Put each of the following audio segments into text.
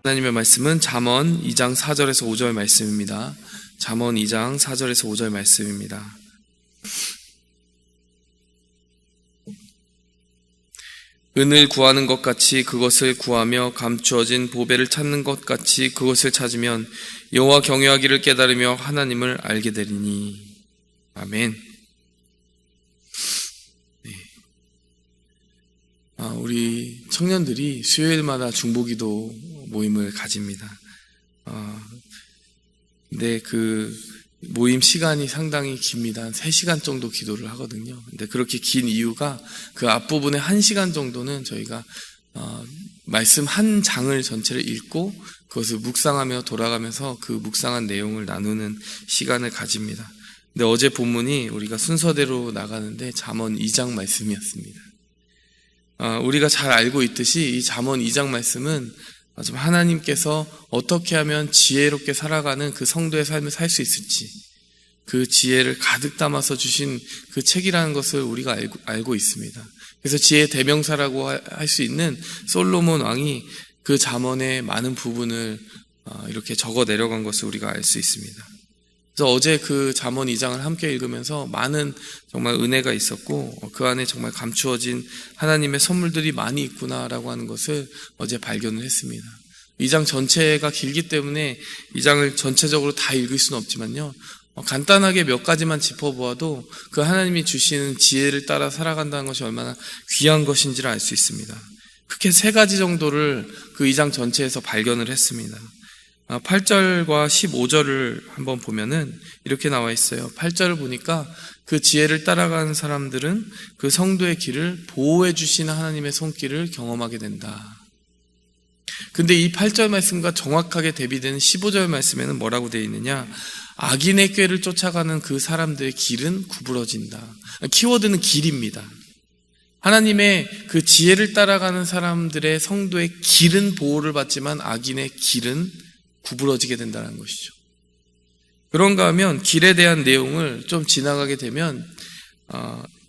하나님의 말씀은 잠언 2장 4절에서 5절 말씀입니다. 잠언 2장 4절에서 5절 말씀입니다. 은을 구하는 것 같이 그것을 구하며 감추어진 보배를 찾는 것 같이 그것을 찾으면 여호와 경외하기를 깨달으며 하나님을 알게 되리니. 아멘. 우리 청년들이 수요일마다 중보기도 모임을 가집니다. 근데 그 모임 시간이 상당히 깁니다. 한 3시간 정도 기도를 하거든요. 근데 그렇게 긴 이유가 그 앞부분에 1시간 정도는 저희가 말씀 한 장을 전체를 읽고 그것을 묵상하며 돌아가면서 그 묵상한 내용을 나누는 시간을 가집니다. 근데 어제 본문이 우리가 순서대로 나가는데 잠언 2장 말씀이었습니다. 우리가 잘 알고 있듯이 이 잠언 2장 말씀은 하나님께서 어떻게 하면 지혜롭게 살아가는 그 성도의 삶을 살 수 있을지 그 지혜를 가득 담아서 주신 그 책이라는 것을 우리가 알고 있습니다. 그래서 지혜의 대명사라고 할 수 있는 솔로몬 왕이 그 잠언의 많은 부분을 이렇게 적어 내려간 것을 우리가 알 수 있습니다. 그래서 어제 그 잠언 2장을 함께 읽으면서 많은 정말 은혜가 있었고 그 안에 정말 감추어진 하나님의 선물들이 많이 있구나라고 하는 것을 어제 발견을 했습니다. 2장 전체가 길기 때문에 2장을 전체적으로 다 읽을 수는 없지만요, 간단하게 몇 가지만 짚어보아도 그 하나님이 주시는 지혜를 따라 살아간다는 것이 얼마나 귀한 것인지를 알 수 있습니다. 크게 3가지 정도를 그 2장 전체에서 발견을 했습니다. 8절과 15절을 한번 보면은 이렇게 나와 있어요. 8절을 보니까 그 지혜를 따라가는 사람들은 그 성도의 길을 보호해 주시는 하나님의 손길을 경험하게 된다. 근데 이 8절 말씀과 정확하게 대비되는 15절 말씀에는 뭐라고 되어 있느냐? 악인의 꾀를 쫓아가는 그 사람들의 길은 구부러진다. 키워드는 길입니다. 하나님의 그 지혜를 따라가는 사람들의 성도의 길은 보호를 받지만 악인의 길은 구부러지게 된다는 것이죠. 그런가 하면 길에 대한 내용을 좀 지나가게 되면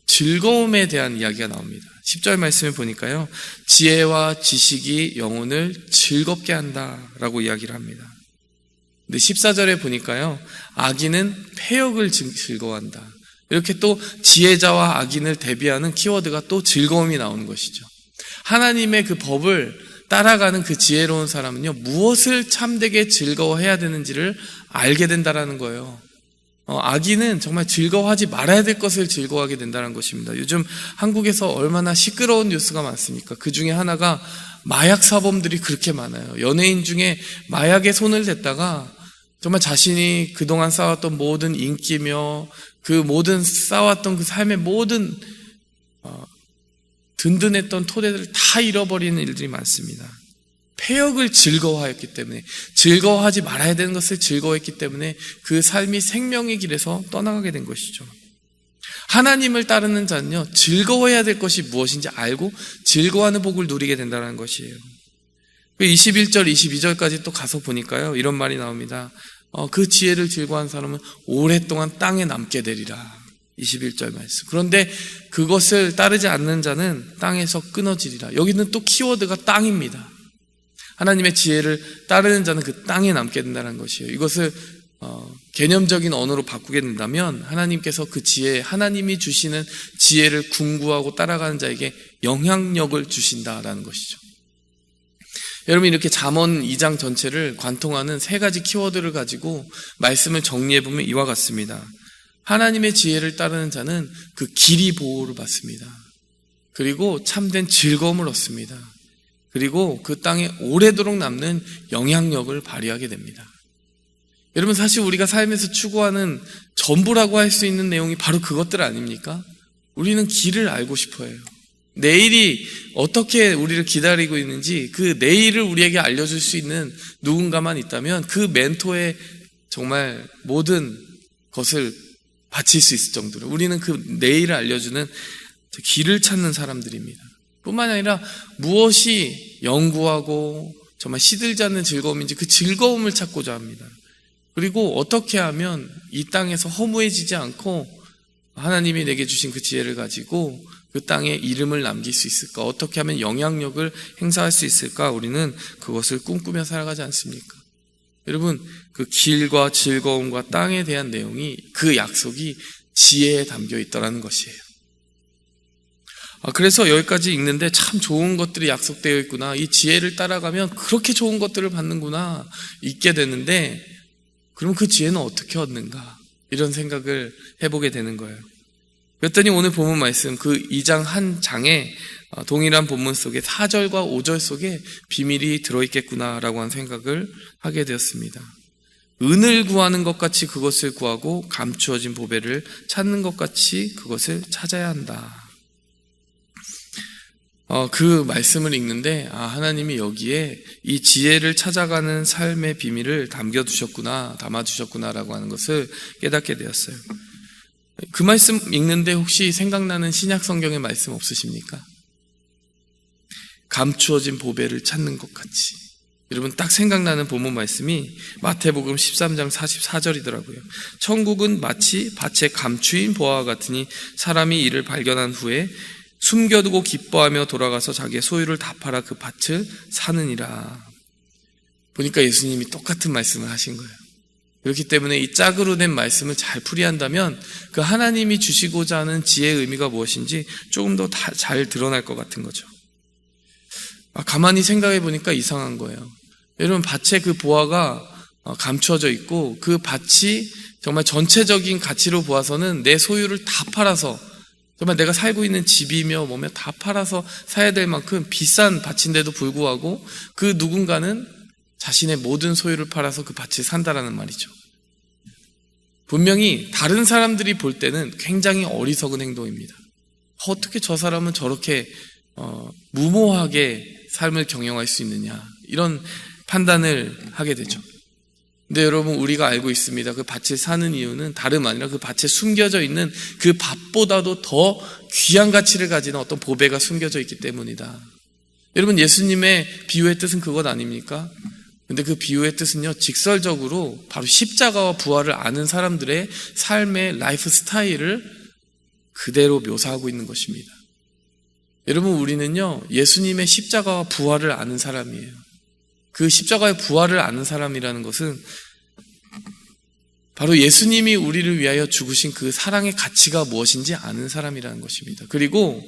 즐거움에 대한 이야기가 나옵니다. 10절 말씀을 보니까요, 지혜와 지식이 영혼을 즐겁게 한다라고 이야기를 합니다. 근데 14절에 보니까요, 악인은 패역을 즐거워한다. 이렇게 또 지혜자와 악인을 대비하는 키워드가 또 즐거움이 나오는 것이죠. 하나님의 그 법을 따라가는 그 지혜로운 사람은요, 무엇을 참되게 즐거워해야 되는지를 알게 된다라는 거예요. 악인은 정말 즐거워하지 말아야 될 것을 즐거워하게 된다는 것입니다. 요즘 한국에서 얼마나 시끄러운 뉴스가 많습니까? 그 중에 하나가 마약 사범들이 그렇게 많아요. 연예인 중에 마약에 손을 댔다가 정말 자신이 그동안 쌓았던 모든 인기며 그 모든 쌓아왔던 그 삶의 모든 든든했던 토대들을 다 잃어버리는 일들이 많습니다. 패역을 즐거워하였기 때문에, 즐거워하지 말아야 되는 것을 즐거워했기 때문에 그 삶이 생명의 길에서 떠나가게 된 것이죠. 하나님을 따르는 자는요, 즐거워해야 될 것이 무엇인지 알고 즐거워하는 복을 누리게 된다는 것이에요. 21절, 22절까지 또 가서 보니까요, 이런 말이 나옵니다. 그 지혜를 즐거워하는 사람은 오랫동안 땅에 남게 되리라. 21절 말씀. 그런데 그것을 따르지 않는 자는 땅에서 끊어지리라. 여기는 또 키워드가 땅입니다. 하나님의 지혜를 따르는 자는 그 땅에 남게 된다는 것이에요. 이것을 개념적인 언어로 바꾸게 된다면 하나님께서 그 지혜, 하나님이 주시는 지혜를 궁구하고 따라가는 자에게 영향력을 주신다라는 것이죠. 여러분, 이렇게 잠언 2장 전체를 관통하는 3가지 키워드를 가지고 말씀을 정리해보면 이와 같습니다. 하나님의 지혜를 따르는 자는 그 길이 보호를 받습니다. 그리고 참된 즐거움을 얻습니다. 그리고 그 땅에 오래도록 남는 영향력을 발휘하게 됩니다. 여러분, 사실 우리가 삶에서 추구하는 전부라고 할 수 있는 내용이 바로 그것들 아닙니까? 우리는 길을 알고 싶어 해요. 내일이 어떻게 우리를 기다리고 있는지 그 내일을 우리에게 알려줄 수 있는 누군가만 있다면 그 멘토의 정말 모든 것을 바칠 수 있을 정도로 우리는 그 내일을 알려주는 길을 찾는 사람들입니다. 뿐만 아니라 무엇이 영구하고 정말 시들지 않는 즐거움인지 그 즐거움을 찾고자 합니다. 그리고 어떻게 하면 이 땅에서 허무해지지 않고 하나님이 내게 주신 그 지혜를 가지고 그 땅에 이름을 남길 수 있을까? 어떻게 하면 영향력을 행사할 수 있을까? 우리는 그것을 꿈꾸며 살아가지 않습니까? 여러분, 그 길과 즐거움과 땅에 대한 내용이, 그 약속이 지혜에 담겨 있더라는 것이에요. 그래서 여기까지 읽는데 참 좋은 것들이 약속되어 있구나, 이 지혜를 따라가면 그렇게 좋은 것들을 받는구나 읽게 되는데, 그럼 그 지혜는 어떻게 얻는가, 이런 생각을 해보게 되는 거예요. 그랬더니 오늘 본문 말씀, 그 2장 한 장에 동일한 본문 속에 4절과 5절 속에 비밀이 들어있겠구나라고 하는 생각을 하게 되었습니다. 은을 구하는 것 같이 그것을 구하고 감추어진 보배를 찾는 것 같이 그것을 찾아야 한다. 그 말씀을 읽는데, 하나님이 여기에 이 지혜를 찾아가는 삶의 비밀을 담겨두셨구나, 담아두셨구나라고 하는 것을 깨닫게 되었어요. 그 말씀 읽는데 혹시 생각나는 신약 성경의 말씀 없으십니까? 감추어진 보배를 찾는 것 같이. 여러분, 딱 생각나는 본문 말씀이 마태복음 13장 44절이더라고요. 천국은 마치 밭에 감추인 보화와 같으니 사람이 이를 발견한 후에 숨겨두고 기뻐하며 돌아가서 자기의 소유를 다 팔아 그 밭을 사느니라. 보니까 예수님이 똑같은 말씀을 하신 거예요. 그렇기 때문에 이 짝으로 된 말씀을 잘 풀이한다면 그 하나님이 주시고자 하는 지혜의 의미가 무엇인지 조금 더 잘 드러날 것 같은 거죠. 가만히 생각해 보니까 이상한 거예요. 여러분, 밭에 그 보화가 감추어져 있고, 그 밭이 정말 전체적인 가치로 보아서는 내 소유를 다 팔아서, 정말 내가 살고 있는 집이며 뭐며 다 팔아서 사야 될 만큼 비싼 밭인데도 불구하고 그 누군가는 자신의 모든 소유를 팔아서 그 밭을 산다라는 말이죠. 분명히 다른 사람들이 볼 때는 굉장히 어리석은 행동입니다. 어떻게 저 사람은 저렇게 무모하게 삶을 경영할 수 있느냐, 이런 판단을 하게 되죠. 근데 여러분, 우리가 알고 있습니다. 그 밭을 사는 이유는 다름 아니라 그 밭에 숨겨져 있는 그 밭보다도 더 귀한 가치를 가지는 어떤 보배가 숨겨져 있기 때문이다. 여러분, 예수님의 비유의 뜻은 그것 아닙니까? 근데 그 비유의 뜻은요, 직설적으로 바로 십자가와 부활을 아는 사람들의 삶의 라이프 스타일을 그대로 묘사하고 있는 것입니다. 여러분, 우리는요, 예수님의 십자가와 부활을 아는 사람이에요. 그 십자가의 부활을 아는 사람이라는 것은 바로 예수님이 우리를 위하여 죽으신 그 사랑의 가치가 무엇인지 아는 사람이라는 것입니다. 그리고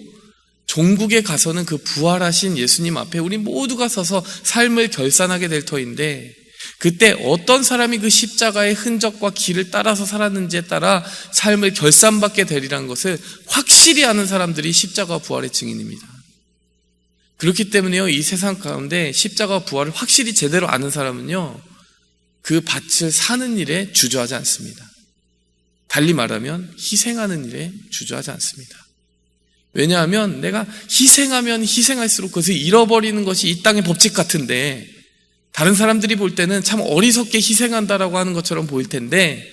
종국에 가서는 그 부활하신 예수님 앞에 우리 모두가 서서 삶을 결산하게 될 터인데, 그때 어떤 사람이 그 십자가의 흔적과 길을 따라서 살았는지에 따라 삶을 결산받게 되리라는 것을 확실히 아는 사람들이 십자가와 부활의 증인입니다. 그렇기 때문에요, 이 세상 가운데 십자가와 부활을 확실히 제대로 아는 사람은요, 그 밭을 사는 일에 주저하지 않습니다. 달리 말하면 희생하는 일에 주저하지 않습니다. 왜냐하면 내가 희생하면 희생할수록 그것을 잃어버리는 것이 이 땅의 법칙 같은데, 다른 사람들이 볼 때는 참 어리석게 희생한다라고 하는 것처럼 보일 텐데,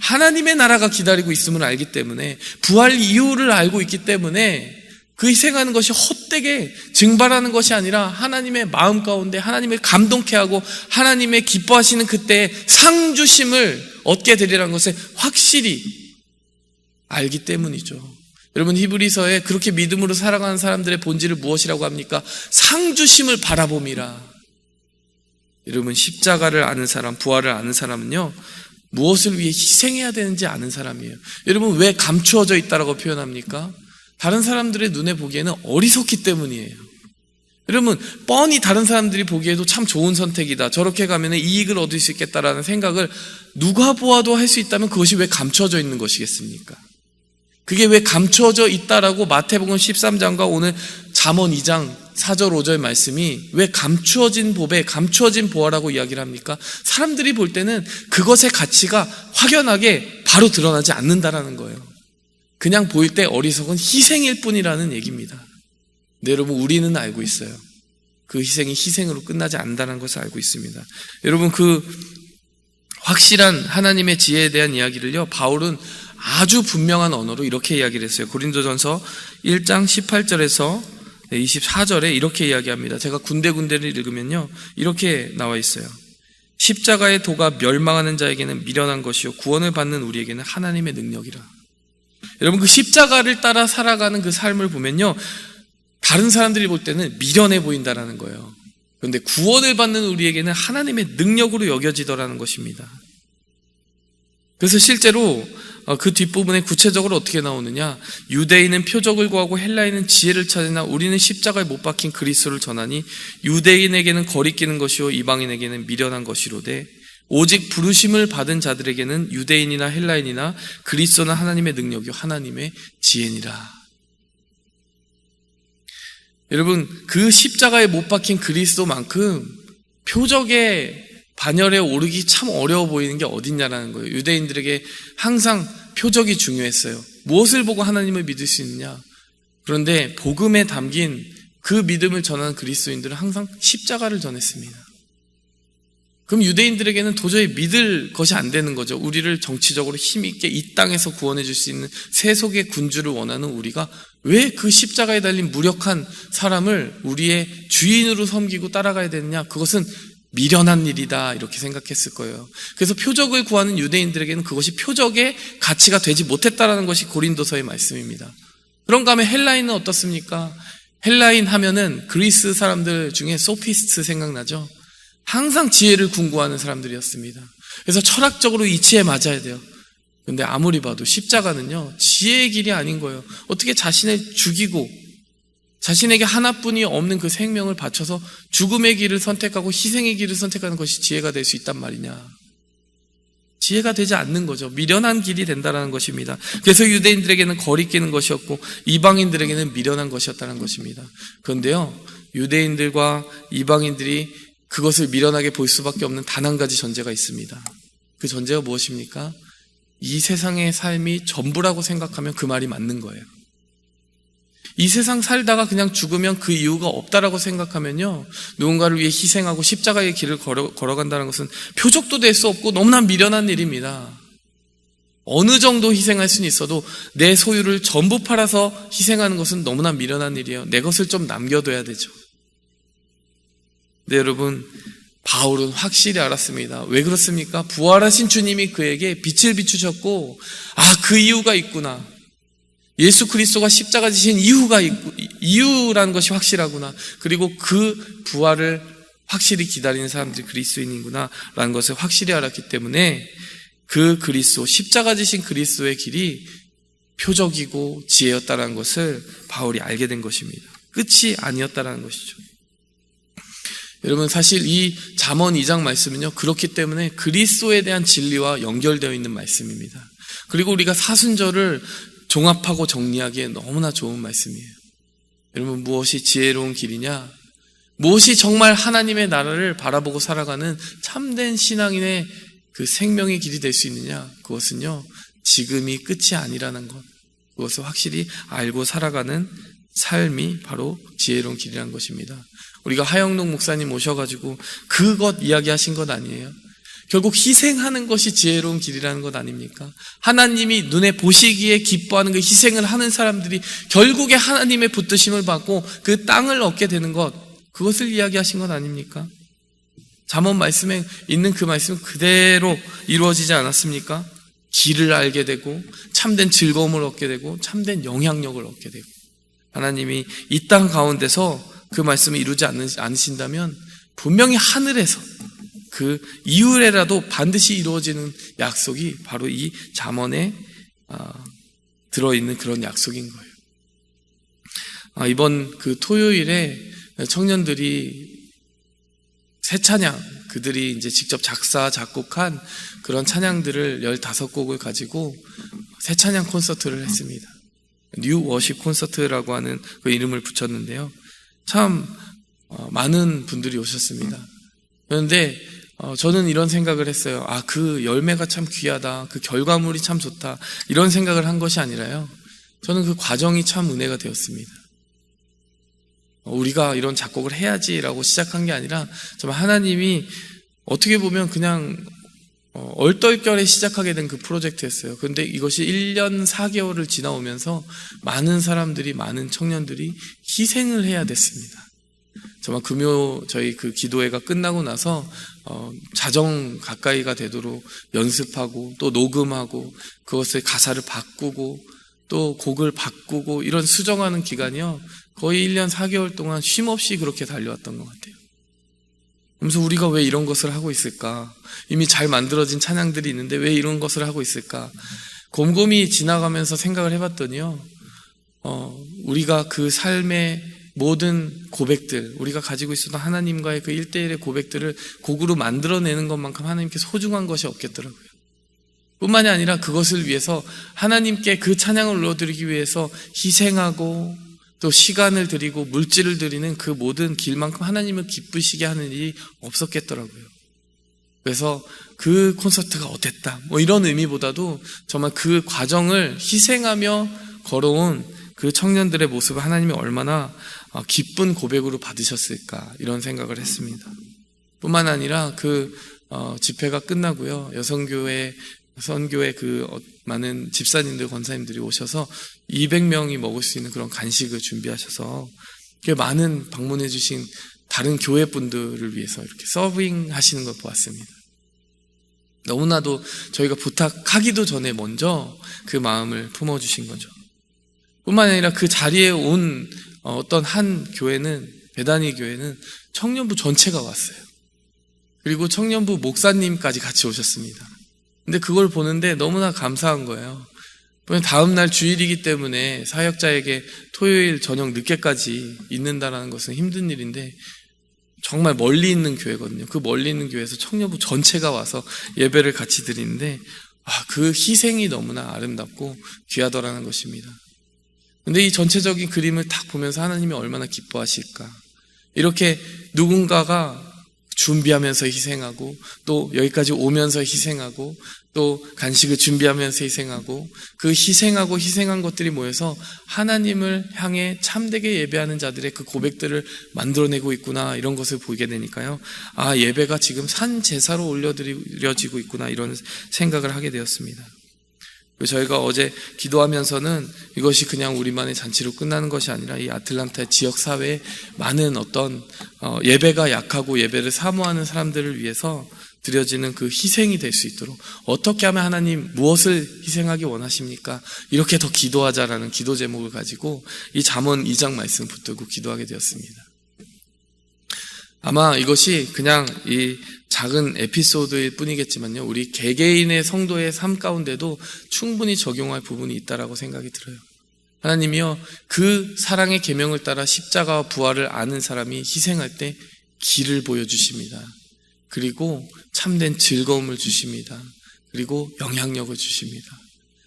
하나님의 나라가 기다리고 있음을 알기 때문에, 부활 이유를 알고 있기 때문에 그 희생하는 것이 헛되게 증발하는 것이 아니라 하나님의 마음 가운데 하나님을 감동케 하고 하나님의 기뻐하시는 그때의 상주심을 얻게 되리라는 것을 확실히 알기 때문이죠. 여러분, 히브리서에 그렇게 믿음으로 살아가는 사람들의 본질을 무엇이라고 합니까? 상주심을 바라봄이라. 여러분, 십자가를 아는 사람, 부활을 아는 사람은요, 무엇을 위해 희생해야 되는지 아는 사람이에요. 여러분, 왜 감추어져 있다라고 표현합니까? 다른 사람들의 눈에 보기에는 어리석기 때문이에요. 여러분, 뻔히 다른 사람들이 보기에도 참 좋은 선택이다, 저렇게 가면 이익을 얻을 수 있겠다라는 생각을 누가 보아도 할 수 있다면 그것이 왜 감추어져 있는 것이겠습니까? 그게 왜 감추어져 있다라고 마태복음 13장과 오늘 잠언 2장 4절 5절 말씀이 왜 감추어진 보배, 감추어진 보화라고 이야기를 합니까? 사람들이 볼 때는 그것의 가치가 확연하게 바로 드러나지 않는다라는 거예요. 그냥 보일 때 어리석은 희생일 뿐이라는 얘기입니다. 근데 여러분, 우리는 알고 있어요. 그 희생이 희생으로 끝나지 않는다는 것을 알고 있습니다. 여러분, 그 확실한 하나님의 지혜에 대한 이야기를요, 바울은 아주 분명한 언어로 이렇게 이야기를 했어요. 고린도전서 1장 18절에서 24절에 이렇게 이야기합니다. 제가 군데군데를 읽으면요, 이렇게 나와 있어요. 십자가의 도가 멸망하는 자에게는 미련한 것이요 구원을 받는 우리에게는 하나님의 능력이라. 여러분, 그 십자가를 따라 살아가는 그 삶을 보면요, 다른 사람들이 볼 때는 미련해 보인다라는 거예요. 그런데 구원을 받는 우리에게는 하나님의 능력으로 여겨지더라는 것입니다. 그래서 실제로 그 뒷부분에 구체적으로 어떻게 나오느냐, 유대인은 표적을 구하고 헬라인은 지혜를 찾으나 우리는 십자가에 못 박힌 그리스도를 전하니 유대인에게는 거리끼는 것이요 이방인에게는 미련한 것이로되 오직 부르심을 받은 자들에게는 유대인이나 헬라인이나 그리스도는 하나님의 능력이요 하나님의 지혜니라. 여러분, 그 십자가에 못 박힌 그리스도만큼 표적의 반열에 오르기 참 어려워 보이는 게 어딨냐라는 거예요. 유대인들에게 항상 표적이 중요했어요. 무엇을 보고 하나님을 믿을 수 있느냐. 그런데 복음에 담긴 그 믿음을 전하는 그리스도인들은 항상 십자가를 전했습니다. 그럼 유대인들에게는 도저히 믿을 것이 안 되는 거죠. 우리를 정치적으로 힘있게 이 땅에서 구원해 줄 수 있는 세속의 군주를 원하는 우리가 왜 그 십자가에 달린 무력한 사람을 우리의 주인으로 섬기고 따라가야 되느냐. 그것은 미련한 일이다, 이렇게 생각했을 거예요. 그래서 표적을 구하는 유대인들에게는 그것이 표적의 가치가 되지 못했다라는 것이 고린도서의 말씀입니다. 그런가 하면 헬라인은 어떻습니까? 헬라인 하면은 그리스 사람들 중에 소피스트 생각나죠? 항상 지혜를 궁구하는 사람들이었습니다. 그래서 철학적으로 이치에 맞아야 돼요. 근데 아무리 봐도 십자가는요, 지혜의 길이 아닌 거예요. 어떻게 자신을 죽이고 자신에게 하나뿐이 없는 그 생명을 바쳐서 죽음의 길을 선택하고 희생의 길을 선택하는 것이 지혜가 될 수 있단 말이냐. 지혜가 되지 않는 거죠. 미련한 길이 된다는 것입니다. 그래서 유대인들에게는 거리끼는 것이었고 이방인들에게는 미련한 것이었다는 것입니다. 그런데요, 유대인들과 이방인들이 그것을 미련하게 볼 수밖에 없는 단 한 가지 전제가 있습니다. 그 전제가 무엇입니까? 이 세상의 삶이 전부라고 생각하면 그 말이 맞는 거예요. 이 세상 살다가 그냥 죽으면 그 이유가 없다라고 생각하면요, 누군가를 위해 희생하고 십자가의 길을 걸어간다는 것은 표적도 될 수 없고 너무나 미련한 일입니다. 어느 정도 희생할 수는 있어도 내 소유를 전부 팔아서 희생하는 것은 너무나 미련한 일이에요. 내 것을 좀 남겨둬야 되죠. 네, 여러분, 바울은 확실히 알았습니다. 왜 그렇습니까? 부활하신 주님이 그에게 빛을 비추셨고, 그 이유가 있구나. 예수 그리스도가 십자가 지신 이유라는 것이 확실하구나. 그리고 그 부활을 확실히 기다리는 사람들이 그리스도인이구나 라는 것을 확실히 알았기 때문에 그 그리스도, 십자가 지신 그리스도의 길이 표적이고 지혜였다는 것을 바울이 알게 된 것입니다. 끝이 아니었다는 것이죠. 여러분, 사실 이 잠언 2장 말씀은요, 그렇기 때문에 그리스도에 대한 진리와 연결되어 있는 말씀입니다. 그리고 우리가 사순절을 종합하고 정리하기에 너무나 좋은 말씀이에요. 여러분, 무엇이 지혜로운 길이냐? 무엇이 정말 하나님의 나라를 바라보고 살아가는 참된 신앙인의 그 생명의 길이 될 수 있느냐? 그것은요, 지금이 끝이 아니라는 것, 그것을 확실히 알고 살아가는 삶이 바로 지혜로운 길이라는 것입니다. 우리가 하영록 목사님 오셔가지고 그것 이야기하신 것 아니에요? 결국 희생하는 것이 지혜로운 길이라는 것 아닙니까? 하나님이 눈에 보시기에 기뻐하는 그 희생을 하는 사람들이 결국에 하나님의 붙드심을 받고 그 땅을 얻게 되는 것, 그것을 이야기하신 것 아닙니까? 잠언 말씀에 있는 그 말씀은 그대로 이루어지지 않았습니까? 길을 알게 되고 참된 즐거움을 얻게 되고 참된 영향력을 얻게 되고, 하나님이 이 땅 가운데서 그 말씀을 이루지 않으신다면 분명히 하늘에서 그 이후에라도 반드시 이루어지는 약속이 바로 이 잠언에 들어있는 그런 약속인 거예요. 이번 그 토요일에 청년들이 새 찬양, 그들이 이제 직접 작사, 작곡한 그런 찬양들을 15곡을 가지고 새 찬양 콘서트를 했습니다. 뉴 워십 콘서트라고 하는 그 이름을 붙였는데요. 참 많은 분들이 오셨습니다. 그런데 저는 이런 생각을 했어요. 그 열매가 참 귀하다, 그 결과물이 참 좋다, 이런 생각을 한 것이 아니라요, 저는 그 과정이 참 은혜가 되었습니다. 우리가 이런 작곡을 해야지라고 시작한 게 아니라 정말 하나님이 어떻게 보면 그냥 얼떨결에 시작하게 된 그 프로젝트였어요. 그런데 이것이 1년 4개월을 지나오면서 많은 사람들이, 많은 청년들이 희생을 해야 됐습니다. 정말 금요 저희 그 기도회가 끝나고 나서 자정 가까이가 되도록 연습하고 또 녹음하고 그것의 가사를 바꾸고 또 곡을 바꾸고 이런 수정하는 기간이요, 거의 1년 4개월 동안 쉼없이 그렇게 달려왔던 것 같아요. 그래서 우리가 왜 이런 것을 하고 있을까? 이미 잘 만들어진 찬양들이 있는데 왜 이런 것을 하고 있을까? 곰곰이 지나가면서 생각을 해봤더니요, 우리가 그 삶의 모든 고백들, 우리가 가지고 있었던 하나님과의 그 1대1의 고백들을 곡으로 만들어내는 것만큼 하나님께 소중한 것이 없겠더라고요. 뿐만이 아니라 그것을 위해서 하나님께 그 찬양을 올려드리기 위해서 희생하고 또 시간을 들이고 물질을 들이는 그 모든 길만큼 하나님을 기쁘시게 하는 일이 없었겠더라고요. 그래서 그 콘서트가 어땠다, 뭐 이런 의미보다도 정말 그 과정을 희생하며 걸어온 그 청년들의 모습을 하나님이 얼마나 기쁜 고백으로 받으셨을까, 이런 생각을 했습니다. 뿐만 아니라 그 집회가 끝나고요, 여성교회 선교회 많은 집사님들, 권사님들이 오셔서 200명이 먹을 수 있는 그런 간식을 준비하셔서 많은 방문해 주신 다른 교회 분들을 위해서 이렇게 서빙 하시는 걸 보았습니다. 너무나도 저희가 부탁하기도 전에 먼저 그 마음을 품어주신 거죠. 뿐만 아니라 그 자리에 온 어떤 한 교회는, 베다니 교회는 청년부 전체가 왔어요. 그리고 청년부 목사님까지 같이 오셨습니다. 근데 그걸 보는데 너무나 감사한 거예요. 다음날 주일이기 때문에 사역자에게 토요일 저녁 늦게까지 있는다라는 것은 힘든 일인데, 정말 멀리 있는 교회거든요. 그 멀리 있는 교회에서 청년부 전체가 와서 예배를 같이 드리는데, 그 희생이 너무나 아름답고 귀하더라는 것입니다. 근데 이 전체적인 그림을 딱 보면서 하나님이 얼마나 기뻐하실까. 이렇게 누군가가 준비하면서 희생하고, 또 여기까지 오면서 희생하고, 또 간식을 준비하면서 희생하고, 그 희생하고 희생한 것들이 모여서 하나님을 향해 참되게 예배하는 자들의 그 고백들을 만들어내고 있구나, 이런 것을 보게 되니까요, 예배가 지금 산 제사로 올려드려지고 있구나, 이런 생각을 하게 되었습니다. 저희가 어제 기도하면서는 이것이 그냥 우리만의 잔치로 끝나는 것이 아니라 이 아틀란타 지역사회에 많은 어떤 예배가 약하고 예배를 사모하는 사람들을 위해서 드려지는 그 희생이 될 수 있도록, 어떻게 하면 하나님 무엇을 희생하기 원하십니까? 이렇게 더 기도하자라는 기도 제목을 가지고 이 잠언 2장 말씀 붙들고 기도하게 되었습니다. 아마 이것이 그냥 이 작은 에피소드일 뿐이겠지만요, 우리 개개인의 성도의 삶 가운데도 충분히 적용할 부분이 있다라고 생각이 들어요. 하나님이요, 그 사랑의 계명을 따라 십자가와 부활을 아는 사람이 희생할 때 길을 보여주십니다. 그리고 참된 즐거움을 주십니다. 그리고 영향력을 주십니다.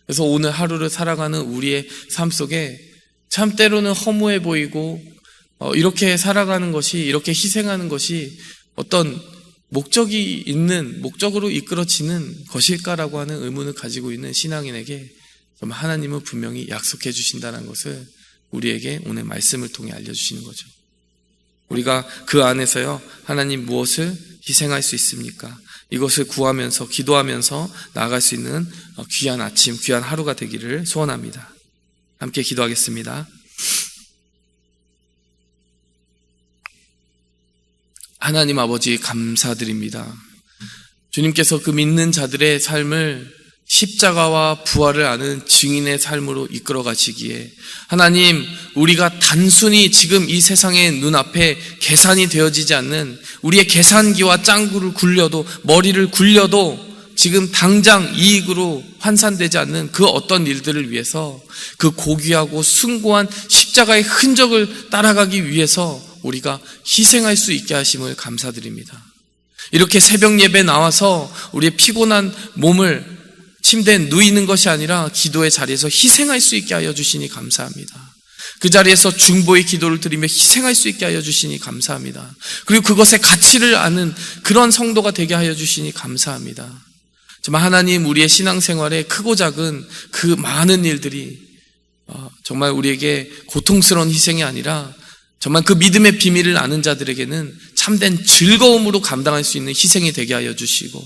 그래서 오늘 하루를 살아가는 우리의 삶 속에 참 때로는 허무해 보이고, 이렇게 살아가는 것이, 이렇게 희생하는 것이 어떤 목적이 있는, 목적으로 이끌어지는 것일까라고 하는 의문을 가지고 있는 신앙인에게 정말 하나님은 분명히 약속해 주신다는 것을 우리에게 오늘 말씀을 통해 알려주시는 거죠. 우리가 그 안에서요, 하나님 무엇을 희생할 수 있습니까? 이것을 구하면서, 기도하면서 나아갈 수 있는 귀한 아침, 귀한 하루가 되기를 소원합니다. 함께 기도하겠습니다. 하나님 아버지, 감사드립니다. 주님께서 그 믿는 자들의 삶을 십자가와 부활을 아는 증인의 삶으로 이끌어 가시기에, 하나님, 우리가 단순히 지금 이 세상의 눈앞에 계산이 되어지지 않는, 우리의 계산기와 짱구를 굴려도, 머리를 굴려도 지금 당장 이익으로 환산되지 않는 그 어떤 일들을 위해서, 그 고귀하고 숭고한 십자가의 흔적을 따라가기 위해서 우리가 희생할 수 있게 하심을 감사드립니다. 이렇게 새벽 예배 나와서 우리의 피곤한 몸을 침대에 누이는 것이 아니라 기도의 자리에서 희생할 수 있게 하여 주시니 감사합니다. 그 자리에서 중보의 기도를 드리며 희생할 수 있게 하여 주시니 감사합니다. 그리고 그것의 가치를 아는 그런 성도가 되게 하여 주시니 감사합니다. 정말 하나님, 우리의 신앙생활에 크고 작은 그 많은 일들이 정말 우리에게 고통스러운 희생이 아니라 정말 그 믿음의 비밀을 아는 자들에게는 참된 즐거움으로 감당할 수 있는 희생이 되게 하여 주시고,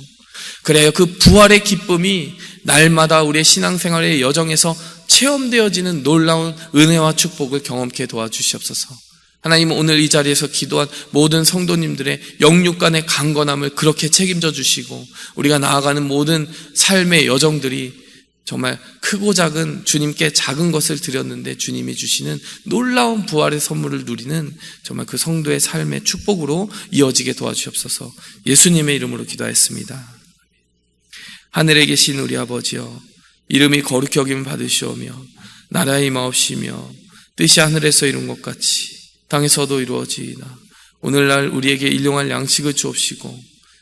그래요, 그 부활의 기쁨이 날마다 우리의 신앙생활의 여정에서 체험되어지는 놀라운 은혜와 축복을 경험케 도와주시옵소서. 하나님, 오늘 이 자리에서 기도한 모든 성도님들의 영육간의 강건함을 그렇게 책임져 주시고, 우리가 나아가는 모든 삶의 여정들이 정말 크고 작은 주님께 작은 것을 드렸는데 주님이 주시는 놀라운 부활의 선물을 누리는 정말 그 성도의 삶의 축복으로 이어지게 도와주옵소서. 예수님의 이름으로 기도하였습니다. 하늘에 계신 우리 아버지여, 이름이 거룩히 여김을 받으시오며 나라의 임하옵시며 뜻이 하늘에서 이룬 것 같이 땅에서도 이루어지이다. 오늘날 우리에게 일용할 양식을 주옵시고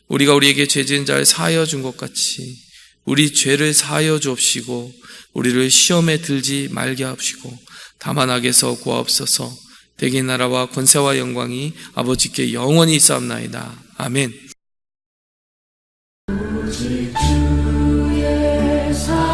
우리가 우리에게 죄 지은 자를 사하여 준 것 같이 우리 죄를 사하여 주옵시고 우리를 시험에 들지 말게 하옵시고 다만 악에서 구하옵소서. 대개 나라와 권세와 영광이 아버지께 영원히 있사옵나이다. 아멘. 오직 주의 사랑